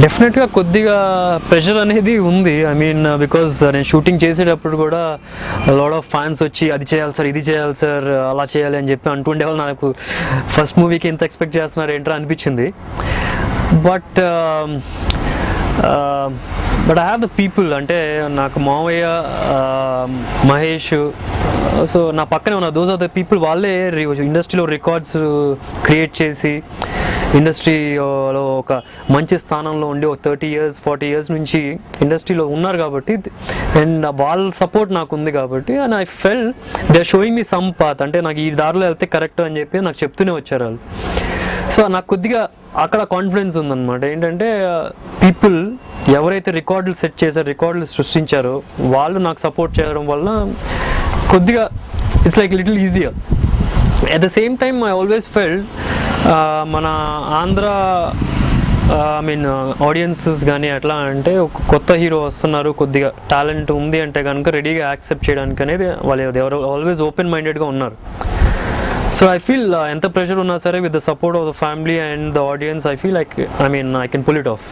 డెఫినెట్గా కొద్దిగా ప్రెషర్ అనేది ఉంది. ఐ మీన్ బికాజ్ నేను షూటింగ్ చేసేటప్పుడు కూడా లాట్ ఆఫ్ ఫ్యాన్స్ వచ్చి అది చేయాలి సార్, ఇది చేయాలి సార్, అలా చేయాలి అని చెప్పి అంటుండేవాళ్ళు. నాకు ఫస్ట్ మూవీకి ఎంత ఎక్స్పెక్ట్ చేస్తున్నారు ఏంటో అనిపించింది. But I have the people, అంటే నాకు మావయ్య, మహేష్, సో నా పక్కనే ఉన్న దోస్ ఆర్ ద పీపుల్. వాళ్ళే ఇండస్ట్రీలో రికార్డ్స్ క్రియేట్ చేసి ఇండస్ట్రీలో ఒక మంచి స్థానంలో ఉండి ఒక 30 years 40 years నుంచి ఇండస్ట్రీలో ఉన్నారు కాబట్టి, అండ్ వాళ్ళ సపోర్ట్ నాకు ఉంది కాబట్టి, and I feel they are showing me some path, అంటే నాకు ఈ దారిలో వెళ్తే కరెక్ట్ అని చెప్పి నాకు చెప్తూనే వచ్చారు వాళ్ళు. సో నాకు కొద్దిగా అక్కడ కాన్ఫిడెన్స్ ఉందన్నమాట. ఏంటంటే పీపుల్ ఎవరైతే రికార్డులు సెట్ చేశారో, రికార్డులు సృష్టించారో వాళ్ళు నాకు సపోర్ట్ చేయడం వల్ల కొద్దిగా it's like little easier. At the same time I always felt మన ఆంధ్ర ఐ మీన్ ఆడియన్సెస్ కానీ ఎట్లా అంటే, ఒక కొత్త హీరో వస్తున్నారు, కొద్దిగా టాలెంట్ ఉంది అంటే కనుక రెడీగా యాక్సెప్ట్ చేయడానికి అనేది వాళ్ళు ఎవరు ఆల్వేస్ ఓపెన్ మైండెడ్గా ఉన్నారు. సో ఐ ఫీల్ ఎంత ప్రెషర్ ఉన్నా సరే, with the support of the family and the audience, I feel like I can pull it of.